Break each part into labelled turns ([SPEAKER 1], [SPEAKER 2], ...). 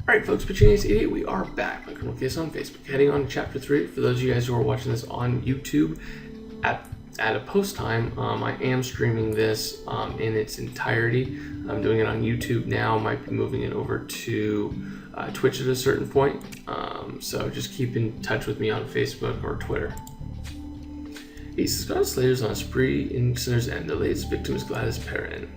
[SPEAKER 1] Alright folks, Pachinius88, we are back. My criminal case on Facebook. Heading on to chapter 3. For those of you guys who are watching this on YouTube, at a post time, I am streaming this in its entirety. I'm doing it on YouTube now. Might be moving it over to Twitch at a certain point. So just keep in touch with me on Facebook or Twitter. Scarlet Slayer is on a spree in Sinner's End. The latest victim is Gladys Perrin.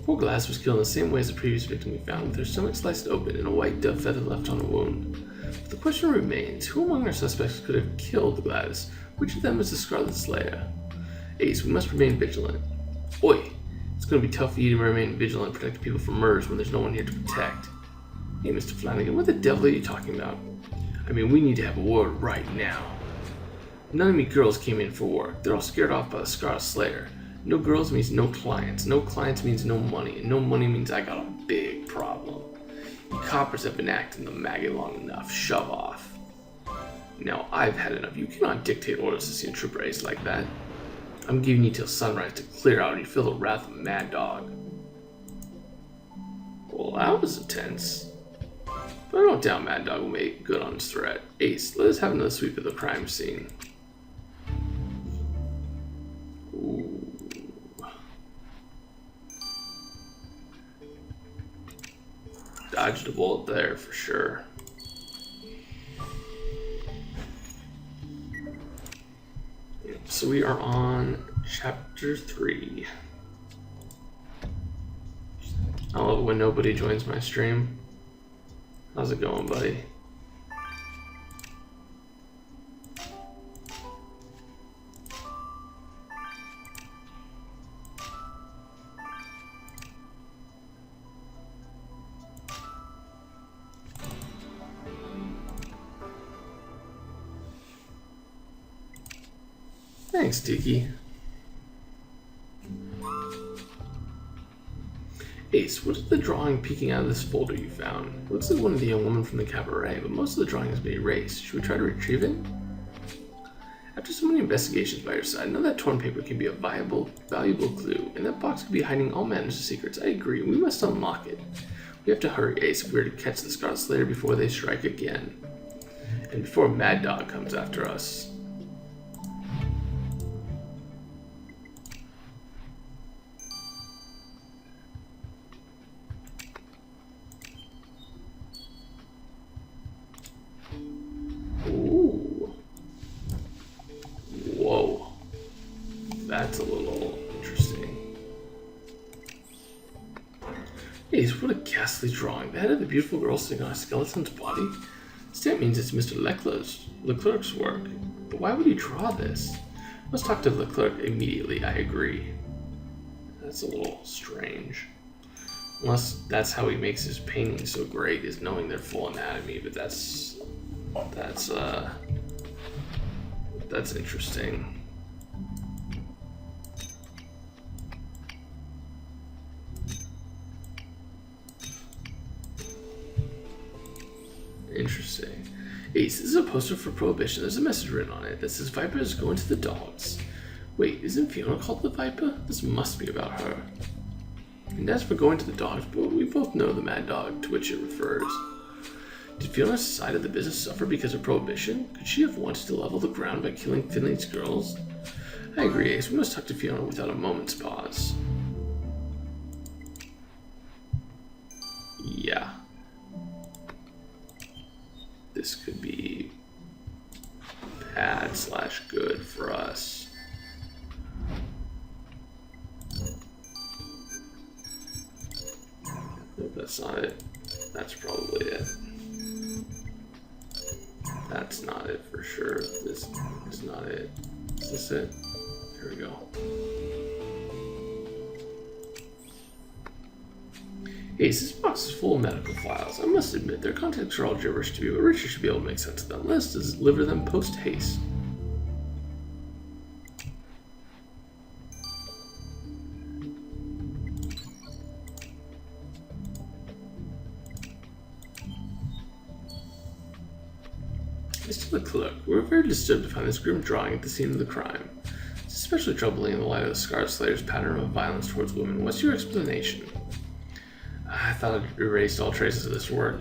[SPEAKER 1] Poor Gladys was killed in the same way as the previous victim we found, with her stomach sliced open and a white dove feather left on the wound. But the question remains, who among our suspects could have killed Gladys? Which of them is the Scarlet Slayer? Ace, we must remain vigilant. Oi! It's going to be tough for you to remain vigilant and protect people from murders when there's no one here to protect. Hey, Mr. Flanigan, what the devil are you talking about? I mean, we need to have a war right now. None of me girls came in for work. They're all scared off by the Scarlet Slayer. No girls means no clients. No clients means no money. And no money means I got a big problem. You coppers have been acting the maggot long enough. Shove off. Now, I've had enough. You cannot dictate orders to Senior Trooper Ace like that. I'm giving you till sunrise to clear out or you feel the wrath of Mad Dog. Well, that was intense. But I don't doubt Mad Dog will make good on his threat. Ace, let us have another sweep of the crime scene. Ooh. Dodged a bullet there for sure. So we are on chapter 3. I love it when nobody joins my stream. How's it going, buddy? Thanks, Tiki. Ace, what is the drawing peeking out of this folder you found? It looks like one of the young women from the Cabaret, but most of the drawing has been erased. Should we try to retrieve it? After so many investigations by your side, I know that torn paper can be a valuable clue, and that box could be hiding all manners of secrets. I agree, we must unlock it. We have to hurry, Ace, if we are to catch the Scarlet Slayer before they strike again. And before Mad Dog comes after us. That's a little interesting. Ace, what a ghastly drawing. The head of the beautiful girl sitting on a skeleton's body? That means it's Mr. Leclerc's work. But why would he draw this? Let's talk to Leclerc immediately, I agree. That's a little strange. Unless that's how he makes his paintings so great, is knowing their full anatomy, but that's interesting. Interesting. Ace, this is a poster for Prohibition. There's a message written on it that says Vipers go into the dogs. Wait, isn't Fiona called the Viper? This must be about her. And as for going to the dogs, but we both know the Mad Dog to which it refers. Did Fiona's side of the business suffer because of Prohibition? Could she have wanted to level the ground by killing Finley's girls? I agree, Ace. We must talk to Fiona without a moment's pause. Yeah. This could be bad/good for us. Nope, that's not it. That's probably it. That's not it for sure. This is not it. Is this it? Here we go. Ace, this box is full of medical files. I must admit, their contents are all gibberish to me, but Richard should be able to make sense of them. Let's deliver them post-haste. Mr. Leclerc, we're very disturbed to find this grim drawing at the scene of the crime. It's especially troubling in the light of the Scarlet Slayer's pattern of violence towards women. What's your explanation? I thought I'd erased all traces of this work.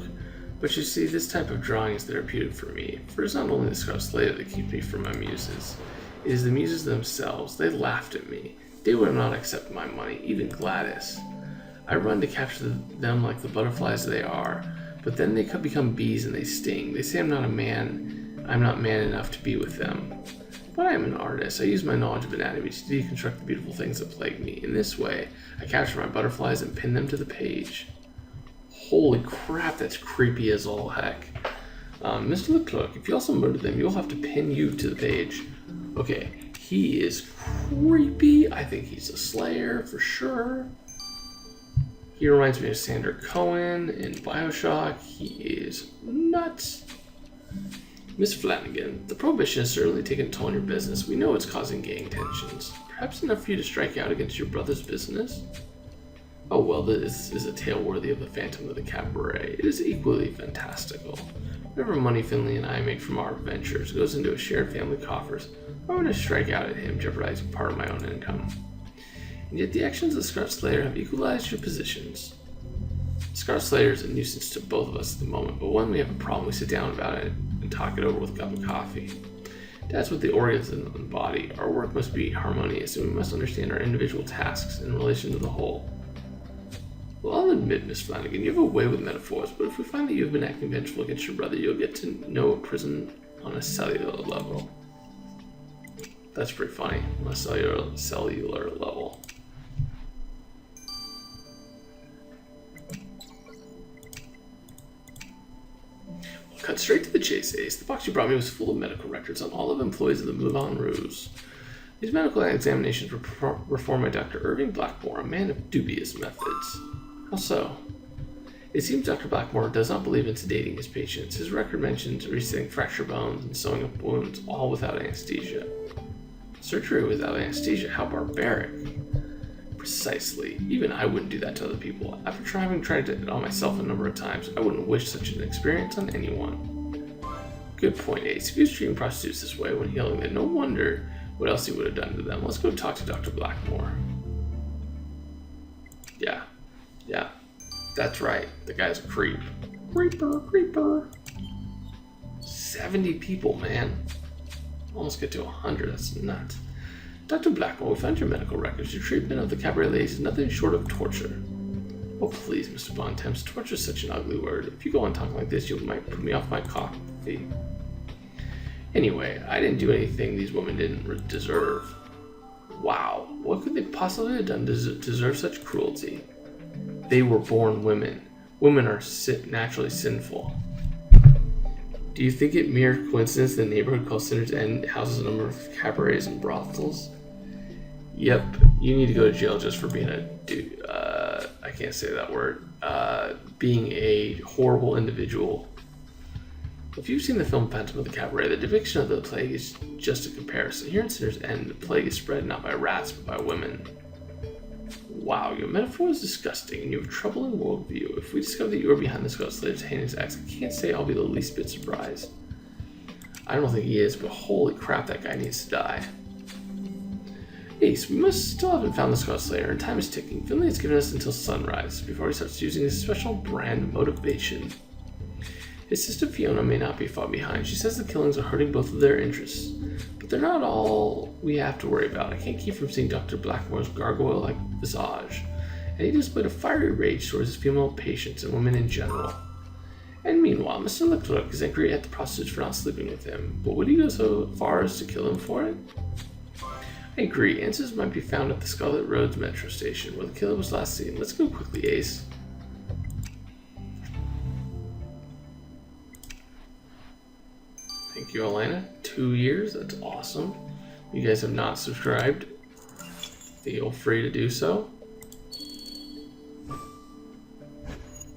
[SPEAKER 1] But you see, this type of drawing is therapeutic for me, for it's not only the Scarlet Slayer that keeps me from my muses. It is the muses themselves. They laughed at me. They would not accept my money, even Gladys. I run to capture them like the butterflies they are, but then they become bees and they sting. They say I'm not man enough to be with them. But I am an artist. I use my knowledge of anatomy to deconstruct the beautiful things that plague me. In this way, I capture my butterflies and pin them to the page. Holy crap, that's creepy as all heck. Mr. Leclerc, if you also murder them, you'll have to pin you to the page. Okay, he is creepy. I think he's a Slayer for sure. He reminds me of Sander Cohen in BioShock. He is nuts. Miss Flanigan, the prohibition has certainly taken a toll on your business. We know it's causing gang tensions. Perhaps enough for you to strike out against your brother's business? Oh well, this is a tale worthy of the Phantom of the Cabaret. It is equally fantastical. Whatever money Finley and I make from our ventures goes into a shared family coffers. Why would I strike out at him, jeopardizing part of my own income? And yet the actions of the Scarlet Slayer have equalized your positions. Scarlet Slayer is a nuisance to both of us at the moment, but when we have a problem, we sit down about it and talk it over with a cup of coffee. That's what the organs in the body. Our work must be harmonious, and we must understand our individual tasks in relation to the whole. Well, I'll admit, Miss Flanigan, you have a way with metaphors, but if we find that you have been acting vengeful against your brother, you'll get to know a prison on a cellular level. That's pretty funny, on a cellular level. Cut straight to the chase, Ace. The box you brought me was full of medical records on all of the employees of the Moulin Rouge. These medical examinations were performed by Dr. Irving Blackmore, a man of dubious methods. How so? It seems Dr. Blackmore does not believe in sedating his patients. His record mentions resetting fractured bones and sewing up wounds, all without anesthesia. Surgery without anesthesia? How barbaric. Precisely. Even I wouldn't do that to other people. After having tried it on myself a number of times, I wouldn't wish such an experience on anyone. Good point, Ace. If he was treating prostitutes this way when healing them, no wonder what else he would have done to them. Let's go talk to Dr. Blackmore. Yeah. That's right. The guy's a creep. Creeper. 70 people, man. Almost get to 100. That's nuts. Dr. Blackmore, we found your medical records. Your treatment of the Cabaret ladies is nothing short of torture. Oh, please, Mr. Bontemps. Torture is such an ugly word. If you go on talking like this, you might put me off my coffee. Anyway, I didn't do anything these women didn't deserve. Wow, what could they possibly have done to deserve such cruelty? They were born women. Women are naturally sinful. Do you think it mere coincidence the neighborhood called Sinner's End houses a number of cabarets and brothels? Yep, you need to go to jail just for being a dude. I can't say that word. Being a horrible individual. If you've seen the film Phantom of the Cabaret, the depiction of the plague is just a comparison. Here in Sinner's End, the plague is spread not by rats, but by women. Wow, your metaphor is disgusting, and you have a troubling worldview. If we discover that you are behind the Scarlet Slayer's heinous acts, I can't say I'll be the least bit surprised. I don't think he is, but holy crap, that guy needs to die. Ace, we still haven't found the Scarlet Slayer, and time is ticking. Finley has given us until sunrise, before he starts using his special brand of motivation. His sister Fiona may not be far behind. She says the killings are hurting both of their interests, but they're not all we have to worry about. I can't keep from seeing Dr. Blackmore's gargoyle-like visage, and he displayed a fiery rage towards his female patients and women in general. And meanwhile, Mr. Leclerc is angry at the prostitutes for not sleeping with him, but would he go so far as to kill him for it? I agree. Answers might be found at the Scarlet Roads metro station, where the killer was last seen. Let's go quickly, Ace. Thank you, Elena. 2 years, that's awesome. You guys have not subscribed, feel free to do so.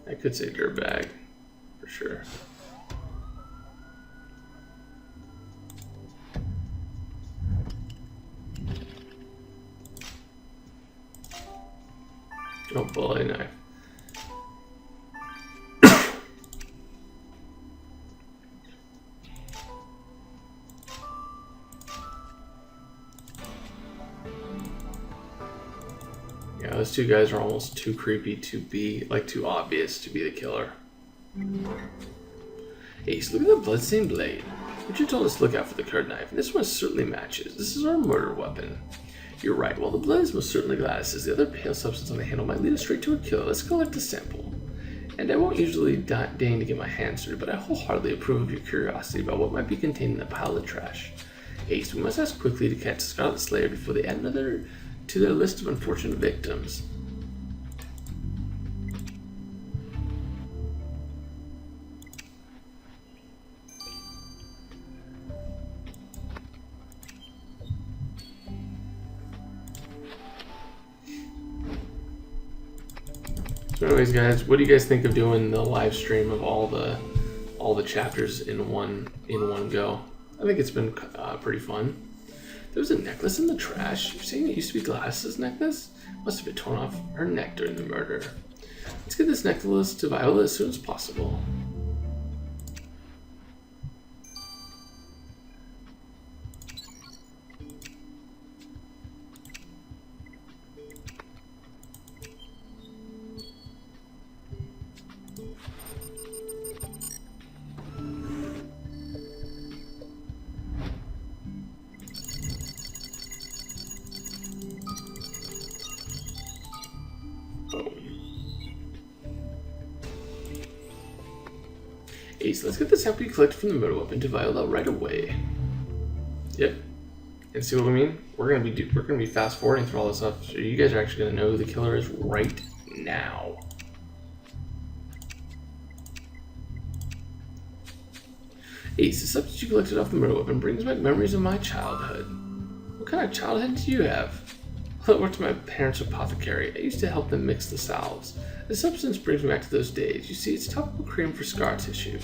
[SPEAKER 1] I could say dirtbag, for sure. Oh, bullet knife. Yeah, those two guys are almost too creepy to be, like, too obvious to be the killer. Ace, look at the bloodstained blade. Richard told us to look out for the curd knife, and this one certainly matches. This is our murder weapon. You're right, while the blood is most certainly Gladys's, the other pale substance on the handle might lead us straight to a killer. Let's collect a sample. And I won't usually deign to get my hands dirty, but I wholeheartedly approve of your curiosity about what might be contained in the pile of trash. Ace, we must act quickly to catch the Scarlet Slayer before they add another to their list of unfortunate victims. So anyways, guys, what do you guys think of doing the live stream of all the chapters in one go? I think it's been pretty fun. There was a necklace in the trash. You're saying it used to be Gladys's necklace? Must have been torn off her neck during the murder. Let's get this necklace to Viola as soon as possible. Ace, let's get the sample you collected from the murder weapon to Viola right away. Yep. And see what I mean? We're gonna be fast forwarding through all this stuff, so you guys are actually gonna know who the killer is right now. Ace, the substance you collected off the murder weapon brings back memories of my childhood. What kind of childhood do you have? Well, I worked at my parents' apothecary. I used to help them mix the salves. The substance brings me back to those days. You see, it's topical cream for scar tissue.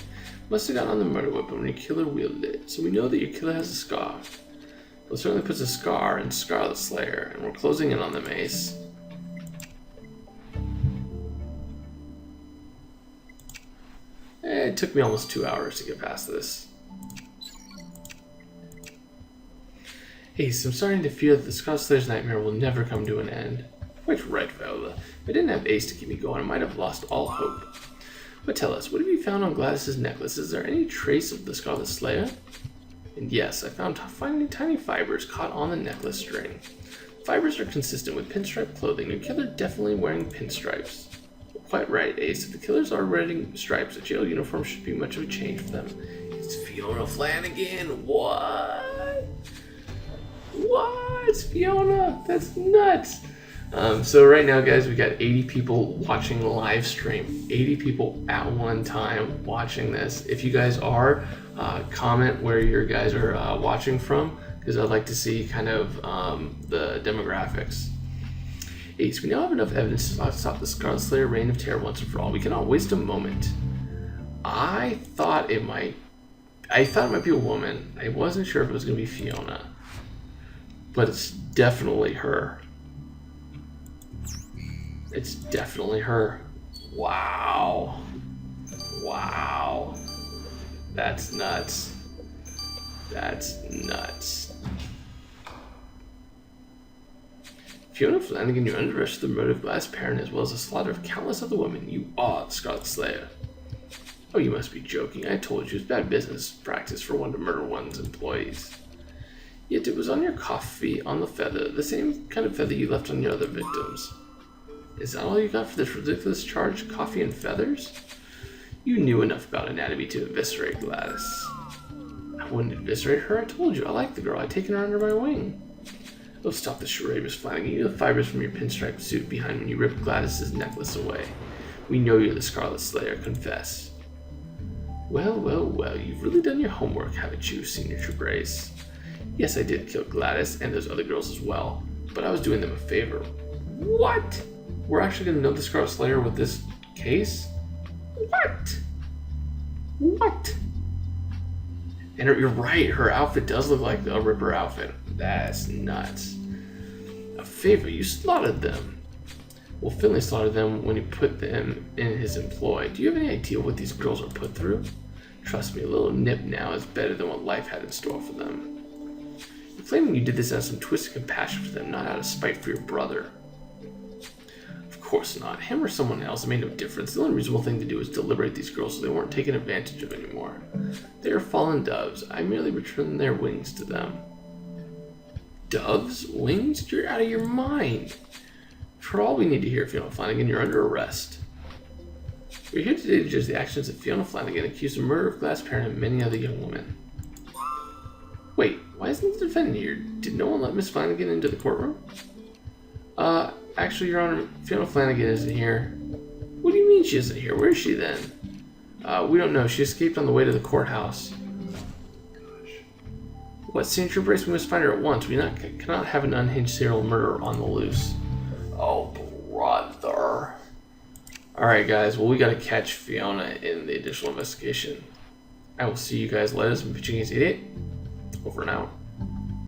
[SPEAKER 1] Must have gotten on the murder weapon when your killer wielded it, so we know that your killer has a scar. Well, it certainly puts a scar in Scarlet Slayer, and we're closing in on them, Ace. It took me almost 2 hours to get past this. Ace, I'm starting to fear that the Scarlet Slayer's nightmare will never come to an end. Quite right, Viola. If I didn't have Ace to keep me going, I might have lost all hope. But tell us, what have you found on Gladys's necklace? Is there any trace of the Scarlet Slayer? And yes, I found tiny fibers caught on the necklace string. Fibers are consistent with pinstripe clothing. Your killer definitely wearing pinstripes. Quite right, Ace. If the killers are wearing stripes, a jail uniform should be much of a change for them. It's Fiona Flanigan. What? What? Fiona? That's nuts. So right now, guys, we got 80 people watching the live stream. 80 people at one time watching this. If you guys are, comment where you guys are watching from, because I'd like to see kind of the demographics. Ace, we now have enough evidence to stop the Scarlet Slayer reign of terror once and for all. We cannot waste a moment. I thought it might be a woman. I wasn't sure if it was going to be Fiona, but it's definitely her. It's definitely her. Wow. Wow. That's nuts. That's nuts. Fiona Flanigan, you underestimated the murder of Gladys Perrin as well as the slaughter of countless other women. You are the Scarlet Slayer. Oh, you must be joking. I told you it's bad business practice for one to murder one's employees. Yet it was on your coffee on the feather, the same kind of feather you left on your other victims. Is that all you got for this ridiculous charge, coffee and feathers? You knew enough about anatomy to eviscerate Gladys. I wouldn't eviscerate her, I told you. I like the girl. I'd taken her under my wing. Oh, stop the charade, Miss Flanagan. You know the fibers from your pinstripe suit behind when you ripped Gladys's necklace away. We know you're the Scarlet Slayer. Confess. Well, well, well. You've really done your homework, haven't you, Senior True Grace? Yes, I did kill Gladys and those other girls as well, but I was doing them a favor. What? We're actually going to know the Scarlet Slayer with this case? What? What? And you're right, her outfit does look like the Ripper outfit. That's nuts. A favor, you slaughtered them. Well, Finley slaughtered them when he put them in his employ. Do you have any idea what these girls are put through? Trust me, a little nip now is better than what life had in store for them. You're claiming you did this out of some twisted compassion for them, not out of spite for your brother. Of course not. Him or someone else, it made no difference. The only reasonable thing to do was to liberate these girls so they weren't taken advantage of anymore. They are fallen doves. I merely returned their wings to them. Doves? Wings? You're out of your mind. For all we need to hear, Fiona Flanigan, you're under arrest. We're here today to judge the actions of Fiona Flanigan, accused of murder of Glass Parent and many other young women. Wait, why isn't the defendant here? Did no one let Miss Flanigan into the courtroom? Actually, Your Honor, Fiona Flanigan isn't here. What do you mean she isn't here? Where is she then? We don't know. She escaped on the way to the courthouse. What signature brace? We must find her at once. We cannot have an unhinged serial murderer on the loose. Oh, brother. Alright, guys. Well, we gotta catch Fiona in the additional investigation. I will see you guys later. This has been Pitching Against 88. Over and out.